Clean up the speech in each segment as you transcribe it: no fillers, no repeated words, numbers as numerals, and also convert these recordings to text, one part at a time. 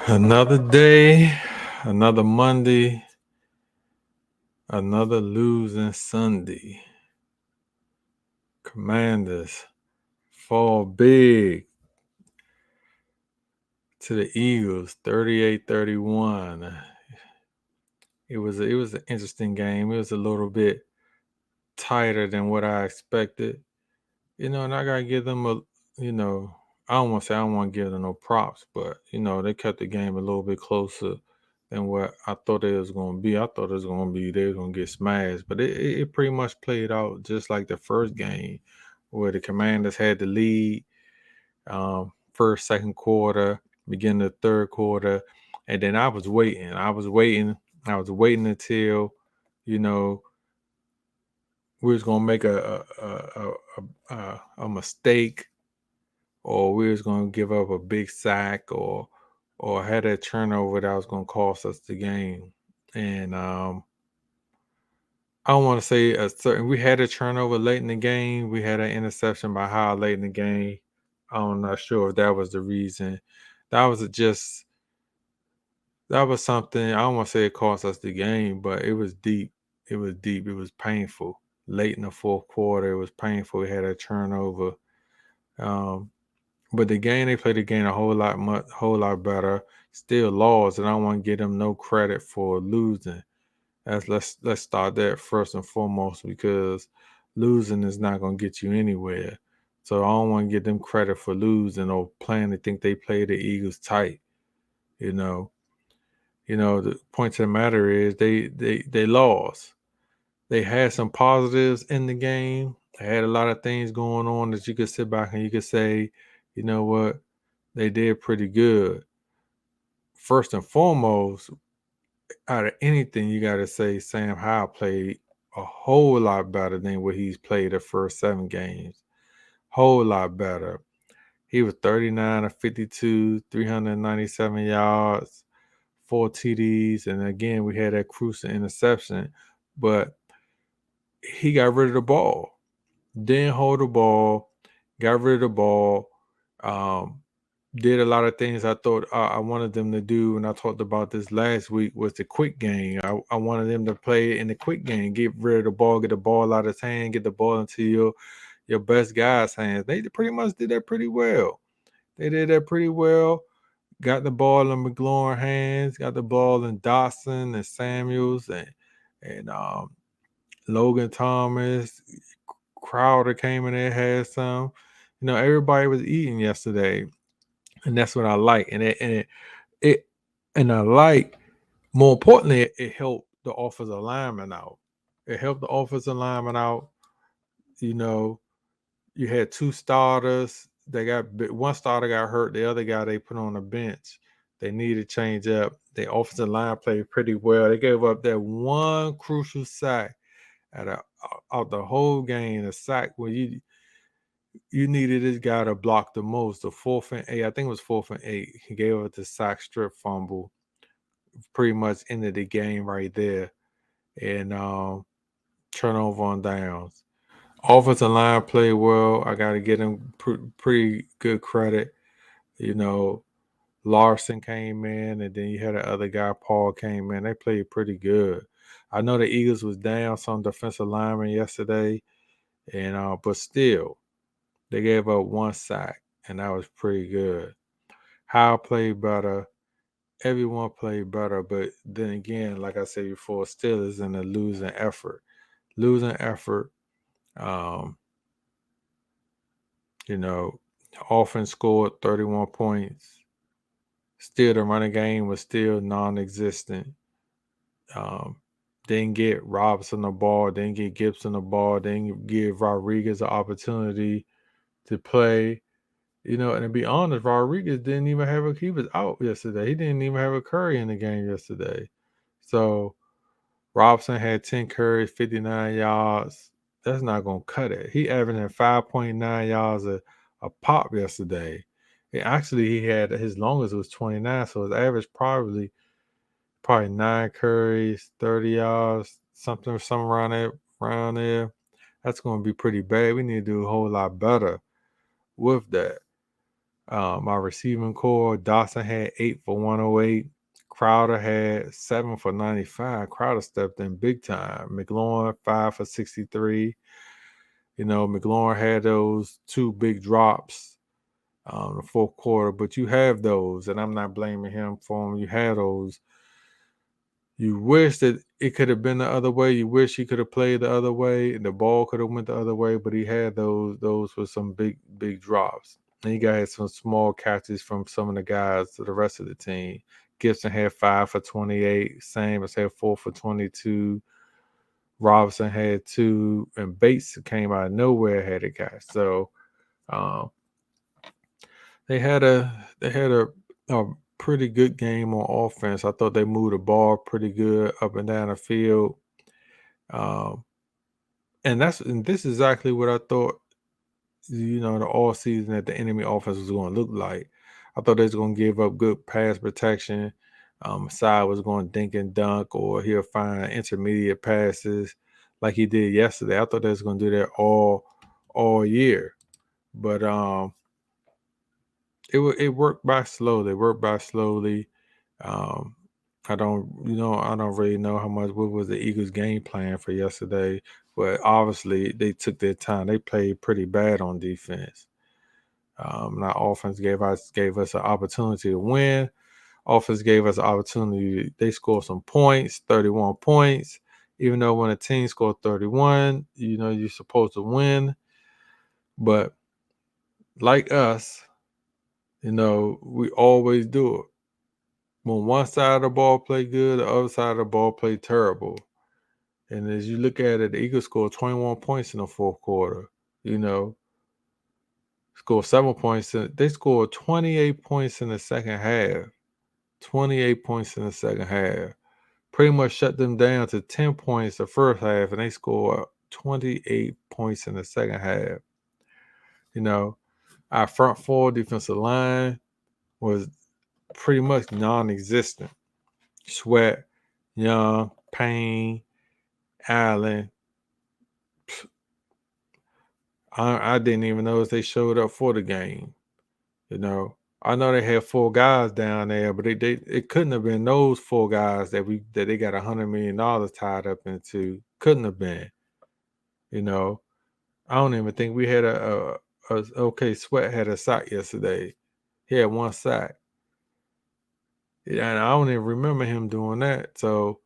Another day, another Monday, another losing Sunday. Commanders fall big to the Eagles, 38-31. It was an interesting game. It was a little bit tighter than what I expected. And I gotta give them you know, I don't want to give them no props, but they kept the game a little bit closer than what I thought it was going to be. I thought it was going to be they were going to get smashed, but it pretty much played out just like the first game, where the Commanders had the lead, first, second quarter, beginning of the third quarter, and then I was waiting. I was waiting until, you know, we was gonna make a mistake, or we was gonna give up a big sack, or had a turnover that was gonna cost us the game. And I don't want to say a certain. We had a turnover late in the game. We had an interception by Howard late in the game. I'm not sure if that was the reason. That was just that was something. I don't want to say it cost us the game, but it was deep. It was deep. It was painful. Late in the fourth quarter, it was painful. We had a turnover. Um, But the game, they played the game a whole lot better. Still lost, and I don't want to give them no credit for losing. Let's start that first and foremost, because losing is not going to get you anywhere. So I don't want to give them credit for losing or playing to think they played the Eagles tight. You know, the point of the matter is they lost. They had some positives in the game. They had a lot of things going on that you could sit back and you could say, you know what, they did pretty good. First and foremost, out of anything, you got to say Sam Howell played a whole lot better than what he's played the first 7 games. Whole lot better. He was 39 of 52, 397 yards, 4 TDs, and again, we had that crucial interception, but he got rid of the ball. Didn't hold the ball, got rid of the ball. Um, did a lot of things I thought I wanted them to do, and I talked about this last week, was the quick game. I wanted them to play in the quick game, get rid of the ball, get the ball out of his hand, get the ball into your best guy's hands. They pretty much did that pretty well. They did that pretty well. Got the ball in McLaurin hands, got the ball in Dawson and Samuels and Logan Thomas. Crowder came in there, had some. Everybody was eating yesterday, and that's what I like. It and I like, more importantly, it helped the offensive lineman out. It helped the offensive lineman out. You know, you had 2 starters. One starter got hurt. The other guy they put on the bench. They needed to change up. The offensive line played pretty well. They gave up that one crucial sack out the whole game. A sack where you needed this guy to block the most. The 4th and 8, I think it was 4th and 8. He gave up the sack strip fumble. Pretty much ended the game right there. And turnover on downs. Offensive line played well. I got to get him pretty good credit. You know, Larson came in, and then you had the other guy, Paul, came in. They played pretty good. I know the Eagles was down some defensive linemen yesterday, and but still, they gave up one sack, and that was pretty good. How played better. Everyone played better, but then again, like I said before, still is in a losing effort. Losing effort. Um, you know, offense scored 31 points. Still, the running game was still non-existent. Um, didn't get Robinson the ball, didn't get Gibson the ball, didn't give Rodriguez an opportunity to play. And to be honest, Rodriguez didn't even he was out yesterday. He didn't even have a Curry in the game yesterday. So Robinson had 10 carries, 59 yards. That's not going to cut it. He averaging 5.9 yards a pop yesterday. And actually, he had his longest was 29, so his average probably 9 carries, 30 yards, something around there. That's going to be pretty bad. We need to do a whole lot better with that. My receiving core, Dawson had 8 for 108. Crowder had 7 for 95. Crowder stepped in big time. McLaurin 5 for 63. McLaurin had those 2 big drops the fourth quarter, but you have those, and I'm not blaming him for them. You had those. You wish that it could have been the other way. You wish he could have played the other way, and the ball could have went the other way. But he had those. Those were some big drops. And he got some small catches from some of the guys to the rest of the team. Gibson had 5 for 28. Sanders had 4 for 22. Robinson had 2, and Bates came out of nowhere had a catch. So um, they had a pretty good game on offense. I thought they moved the ball pretty good up and down the field. And this is exactly what I thought, the all season that the enemy offense was going to look like. I thought they was going to give up good pass protection. Side was going to dink and dunk, or he'll find intermediate passes like he did yesterday. I thought they was going to do that all year, but it worked by slowly. I don't really know what was the Eagles' game plan for yesterday, but obviously they took their time. They played pretty bad on defense. Now offense gave us an opportunity to win. Offense gave us an opportunity. They scored some points, 31 points. Even though when a team scored 31, you're supposed to win. But like us, we always do it. When one side of the ball play good, the other side of the ball play terrible. And as you look at it, the Eagles scored 21 points in the fourth quarter. Scored 7 points. They scored 28 points in the second half. 28 points in the second half. Pretty much shut them down to 10 points the first half, and they scored 28 points in the second half. Our front four defensive line was pretty much non-existent. Sweat, Young, Payne, Allen. I didn't even know if they showed up for the game. I know they had 4 guys down there, but it couldn't have been those 4 guys that they got $100 million tied up into. Couldn't have been. I don't even think we had okay. Sweat had a sack yesterday. He had 1 sack, and I don't even remember him doing that. So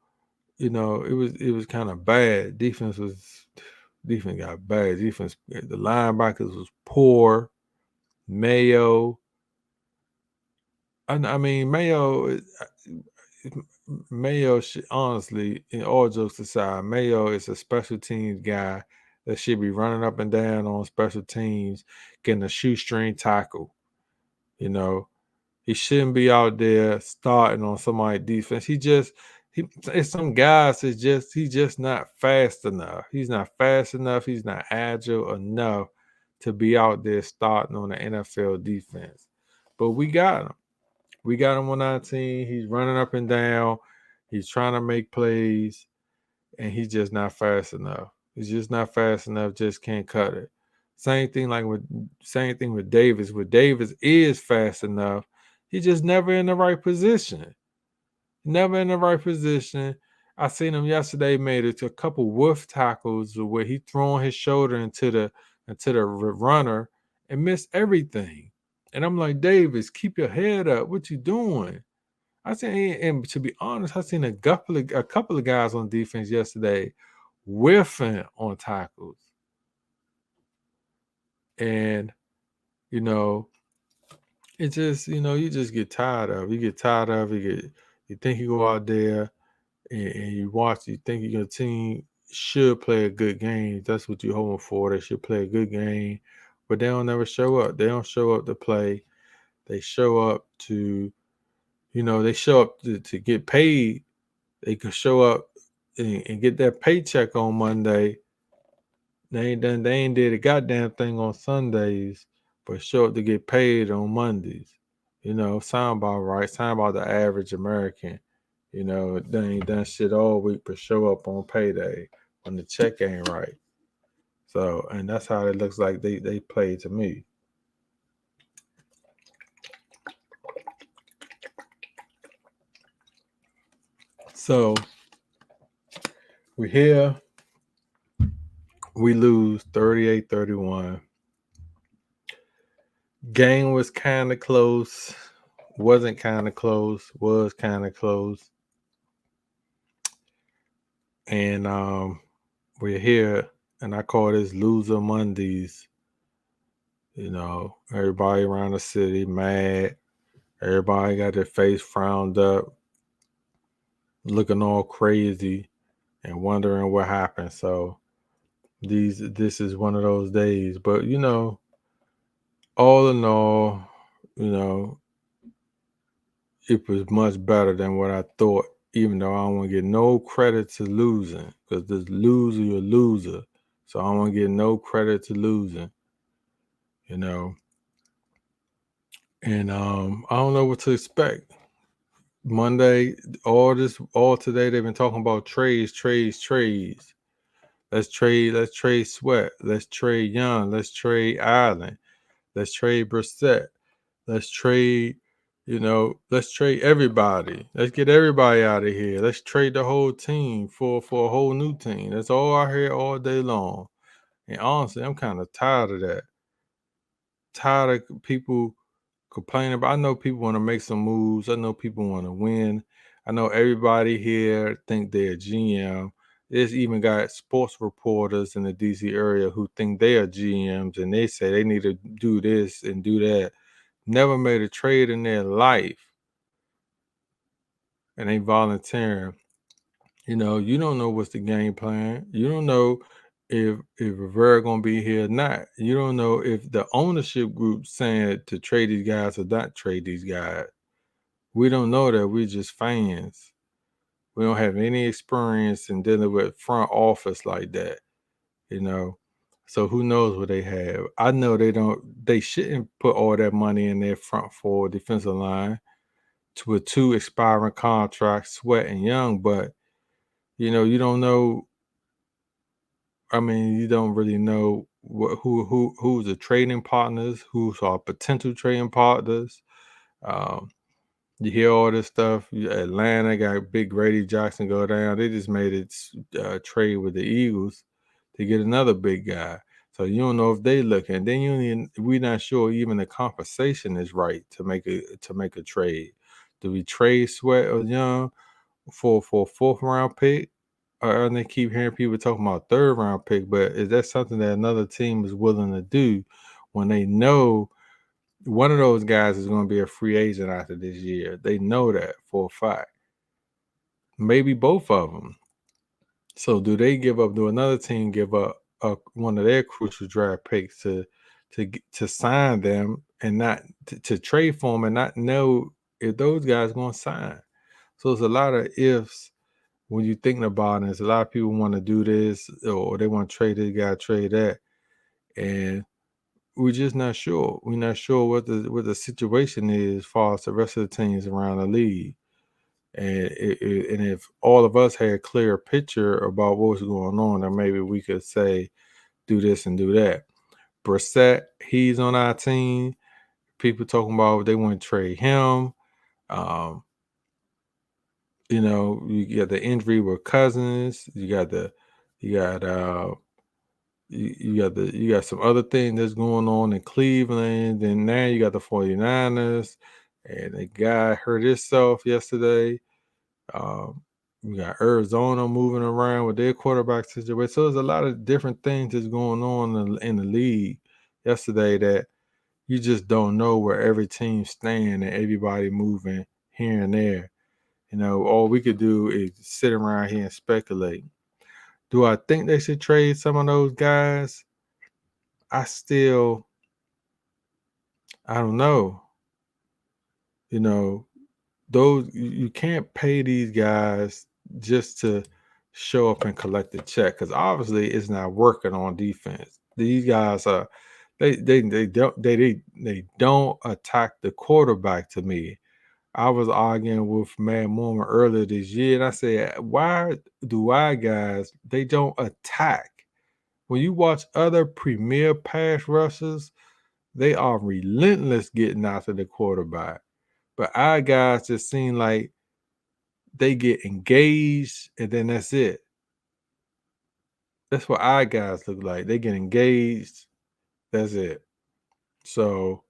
it was kind of bad. Defense got bad. The linebackers was poor. Mayo. I mean, Mayo honestly, in all jokes aside, Mayo is a special teams guy that should be running up and down on special teams, getting a shoestring tackle. He shouldn't be out there starting on somebody's defense. It's some guys. He's just not fast enough. He's not fast enough. He's not agile enough to be out there starting on the NFL defense. But we got him. We got him on our team. He's running up and down. He's trying to make plays, and he's just not fast enough. He's just not fast enough. Just can't cut it. Same thing with Davis. With Davis is fast enough. He's just never in the right position. Never in the right position. I seen him yesterday. Made it to a couple wolf tackles where he thrown his shoulder into the runner and missed everything. And I'm like, Davis, keep your head up. What you doing? I seen, and to be honest, I seen a couple of guys on defense yesterday whiffing on tackles. And, it just, you just get tired of it. You get tired of it. You think you go out there and you think your team should play a good game. That's what you're hoping for. They should play a good game. But they don't never show up. They don't show up to play. They show up to get paid. They could show up and get that paycheck on Monday. They ain't did a goddamn thing on Sundays, but show up to get paid on Mondays. Sound about right. Sound about the average American. They ain't done shit all week but show up on payday when the check ain't right. So, and that's how it looks like they play to me. So we're here. We lose 38-31. Game was kind of close. Wasn't kind of close. Was kind of close. And we're here, and I call this Loser Mondays. Everybody around the city mad. Everybody got their face frowned up, looking all crazy, and wondering what happened. So this is one of those days. But all in all, you know, it was much better than what I thought, even though I don't want to get no credit to losing, because this loser, you're a loser. So I don't want to get no credit to losing, you know. And I don't know what to expect. Monday, all today they've been talking about trades. Let's trade Sweat. Let's trade Young. Let's trade Allen. Let's trade Brissett. Let's trade, let's trade everybody. Let's get everybody out of here. Let's trade the whole team for a whole new team. That's all I hear all day long. And honestly, I'm kind of tired of that. Tired of people complaining about. I know people want to make some moves. I know people want to win. I know everybody here think they're GM. There's even got sports reporters in the DC area who think they are GMs, and they say they need to do this and do that. Never made a trade in their life, and they volunteering. You don't know what's the game plan. You don't know if Rivera gonna be here or not. You don't know if the ownership group saying to trade these guys or not trade these guys. We don't know that. We're just fans. We don't have any experience in dealing with front office like that, you know. So who knows what they have? I know they shouldn't put all that money in their front four defensive line with two expiring contracts, Sweat and Young, but you don't know. I mean, you don't really know who's the trading partners, who's our potential trading partners. Um, You hear all this stuff. Atlanta got Big Grady Jackson go down. They just made it trade with the Eagles to get another big guy. So you don't know if they looking. Then we're not sure even the compensation is right to make a trade. Do we trade Sweat or Young for a fourth round pick? Or they keep hearing people talking about third round pick, but is that something that another team is willing to do when they know one of those guys is going to be a free agent after this year? They know that for a fact. Maybe both of them. So do another team give up one of their crucial draft picks to sign them and not to trade for them and not know if those guys going to sign? So it's a lot of ifs when you're thinking about it. There's a lot of people want to do this or they want to trade this guy, trade that. And we're just not sure. We're not sure what the situation is as far as the rest of the teams around the league. And and if all of us had a clear picture about what's going on, then maybe we could say, do this and do that. Brissett, he's on our team. People talking about they want to trade him. Um, you got the injury with Cousins. You got some other thing that's going on in Cleveland, and now you got the 49ers, and the guy hurt himself yesterday. We got Arizona moving around with their quarterback situation. So there's a lot of different things that's going on in the league yesterday that you just don't know where every team stand and everybody moving here and there. All we could do is sit around here and speculate. Do I think they should trade some of those guys? I don't know. Those you can't pay these guys just to show up and collect a check, because obviously it's not working on defense. These guys are they don't attack the quarterback. To me, I was arguing with Matt Mormon earlier this year, and I said, why do our guys they don't attack? When you watch other premier pass rushers, they are relentless getting after the quarterback. But our guys just seem like they get engaged, and then that's it. That's what our guys look like. They get engaged, that's it. So,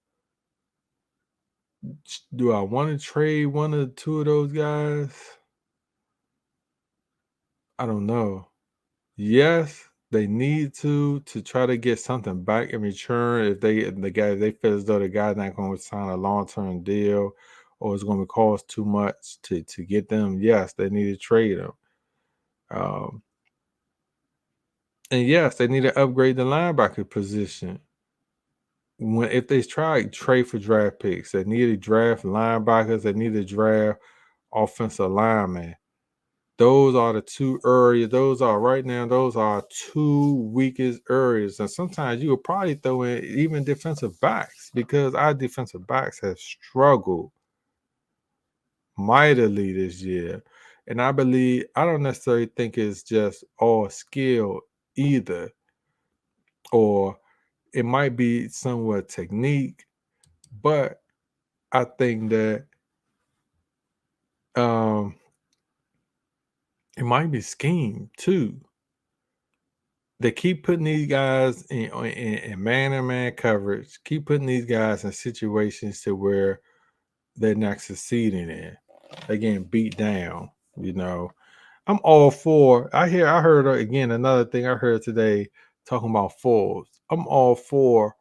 do I wanna trade one or two of those guys? I don't know. Yes, they need to try to get something back in return if they feel as though the guy's not gonna sign a long-term deal or it's gonna cost too much to get them. Yes, they need to trade them. Um, and yes, they need to upgrade the linebacker position. When if they try to trade for draft picks, they need to draft linebackers, they need to draft offensive linemen. Those are the 2 areas those are right now, those are 2 weakest areas, and sometimes you will probably throw in even defensive backs because our defensive backs have struggled mightily this year, and I don't necessarily think it's just all skill either, or it might be somewhat technique, but I think that, um, it might be scheme too. They keep putting these guys in man-to-man coverage, keep putting these guys in situations to where they're not succeeding in. They're getting beat down, you know. I'm all for I heard again another thing I heard today talking about Forbes. I'm all for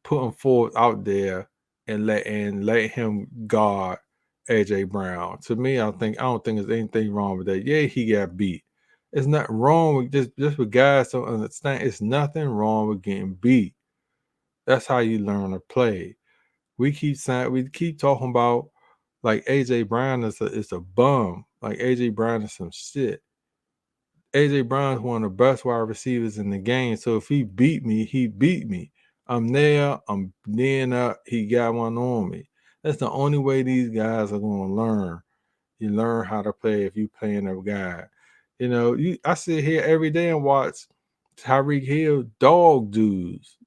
putting Forbes out there and let him guard AJ Brown. To me, I don't think there's anything wrong with that. Yeah, he got beat. It's nothing wrong with just with guys don't understand. It's nothing wrong with getting beat. That's how you learn to play. We keep talking about like AJ Brown is a bum. Like AJ Brown is some shit. AJ Brown is one of the best wide receivers in the game. So if he beat me, he beat me. I'm there, I'm near up, he got one on me. That's the only way these guys are gonna learn. You learn how to play if you playing a guy. You know, I sit here every day and watch Tyreek Hill dog dudes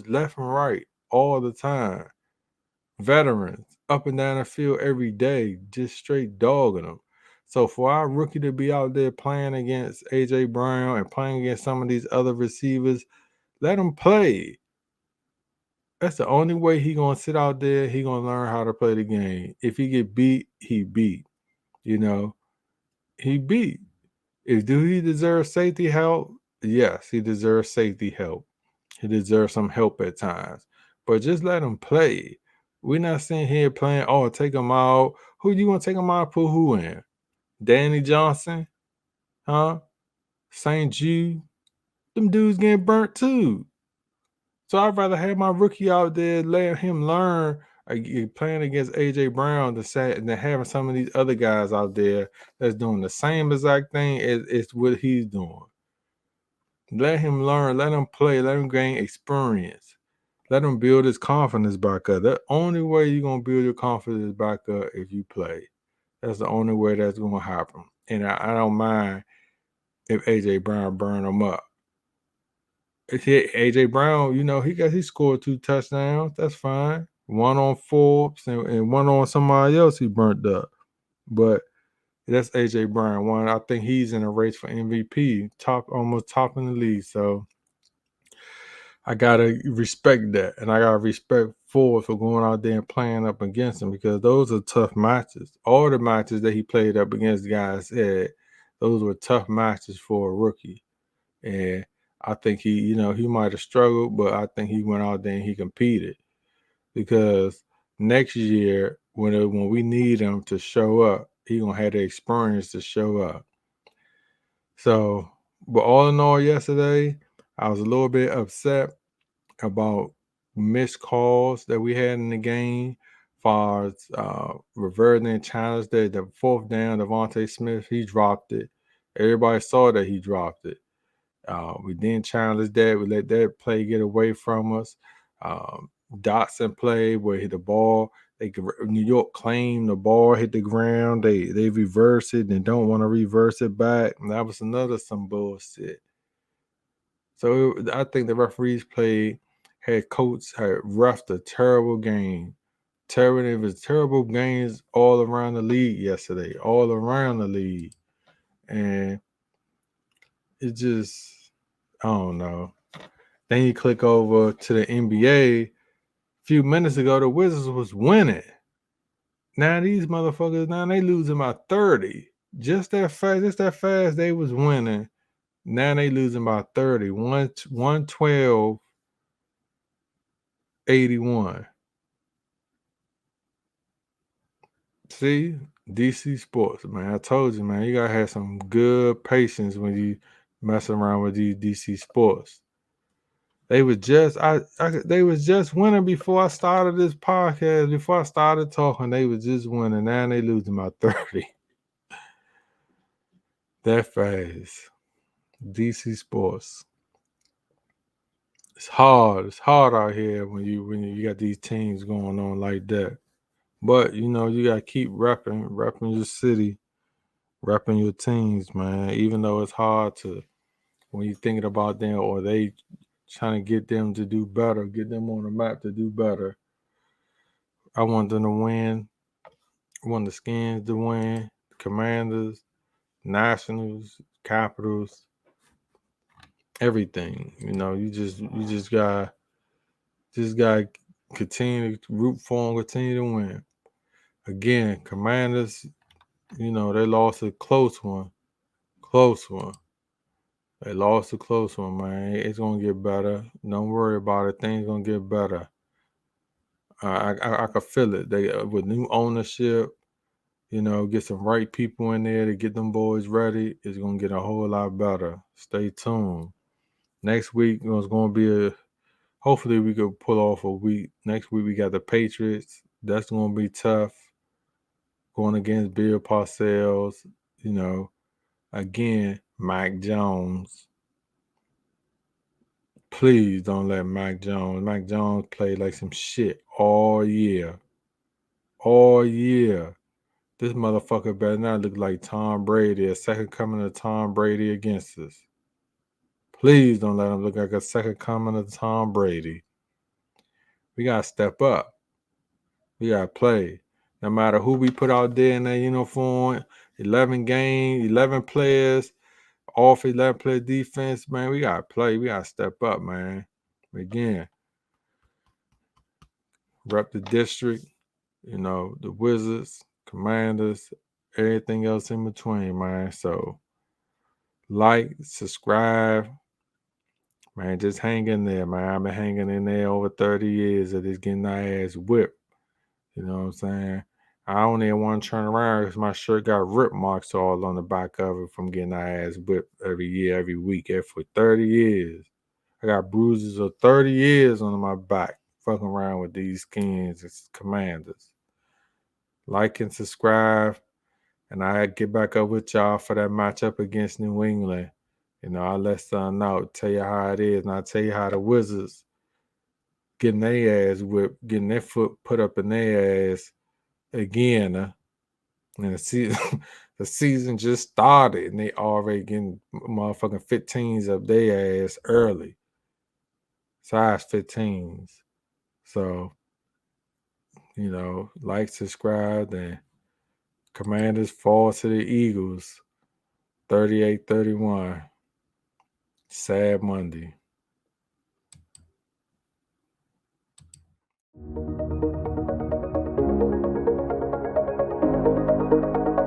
left and right all the time. Veterans up and down the field every day, just straight dogging them. So for our rookie to be out there playing against AJ Brown and playing against some of these other receivers, let him play. That's the only way he gonna sit out there. He gonna learn how to play the game. If he get beat, he beat. You know, he beat. Do he deserve safety help? Yes, he deserves safety help. He deserves some help at times. But just let him play. We're not sitting here playing, oh, take him out. Who you want to take him out? Put who in? Danny Johnson? Huh? St. Jude? Them dudes getting burnt too. So I'd rather have my rookie out there, let him learn playing against AJ Brown than having some of these other guys out there that's doing the same exact thing as what he's doing. Let him learn, let him play, let him gain experience. Let him build his confidence back up. The only way you're gonna build your confidence back up if you play. That's the only way that's gonna happen. And I don't mind if AJ Brown burn him up. If AJ Brown, you know, he scored 2 touchdowns. That's fine. One on Forbes and one on somebody else he burnt up. But that's AJ Brown. One, I think he's in a race for MVP, almost top in the league. So I gotta respect that, and I gotta respect Ford for going out there and playing up against him because those are tough matches. All the matches that he played up against guys those were tough matches for a rookie. And I think he might have struggled, but I think he went out there and he competed because next year when we need him to show up, he gonna have the experience to show up. So, but all in all, yesterday I was a little bit upset about missed calls that we had in the game, far as reverting and challenge the fourth down, Devontae Smith, he dropped it. Everybody saw that he dropped it. We didn't challenge that. We let that play get away from us. Dotson play where hit the ball. New York claimed the ball hit the ground. They reverse it and don't want to reverse it back. And that was some bullshit. So I think the referees had refed a terrible game. terrible games all around the league yesterday, all around the league, and it just I don't know. Then you click over to the NBA. A few minutes ago, the Wizards was winning. Now these motherfuckers, now they losing by 30. Just that fast they was winning. Now they losing by 30. 112, 81. See, DC Sports, man. I told you, man. You gotta have some good patience when you mess around with these DC Sports. They was just they was just winning before I started this podcast. Before I started talking, they was just winning. Now they losing by 30. That fast. DC Sports. It's hard. It's hard out here when you got these teams going on like that. But you know, you gotta keep repping your city, repping your teams, man. Even though it's hard to when you're thinking about them or they trying to get them to do better, get them on the map to do better. I want them to win. I want the Skins to win. Commanders, Nationals, Capitals, everything. You know, you just gotta continue to root for them, continue to win. Again, Commanders, you know, they lost a close one. Close one. They lost a close one, man. It's gonna get better. Don't worry about it. Things gonna get better. I could feel it. They with new ownership, you know, get some right people in there to get them boys ready. It's gonna get a whole lot better. Stay tuned. Next week is gonna be a. Hopefully, we could pull off a week. Next week we got the Patriots. That's gonna be tough. Going against Bill Parcells. You know, again, Mike Jones. Please don't let Mac Jones play like some shit all year. All year. This motherfucker better not look like Tom Brady, a second coming of Tom Brady against us. Please don't let him look like a second coming of Tom Brady. We gotta step up. We gotta play. No matter who we put out there in that uniform, 11 games, 11 players, off 11 player defense, man, we gotta play. We gotta step up, man. Again, rep the district, you know, the Wizards, Commanders, everything else in between, man. So like, subscribe, man. Just hang in there, man. I've been hanging in there over 30 years of this getting our ass whipped. You know what I'm saying? I don't even want to turn around because my shirt got rip marks all on the back of it from getting our ass whipped every year, every week, for 30 years. I got bruises of 30 years on my back, fucking around with these Skins and Commanders. Like and subscribe, and I get back up with y'all for that matchup against New England. You know, I'll let something out, tell you how it is, and I'll tell you how the Wizards getting their ass whipped, getting their foot put up in their ass again. And the season, the season just started, and they already getting motherfucking 15s up their ass early. Size 15s. So, you know, like, subscribe, and Commanders fall to the Eagles 38-31. Sad Monday.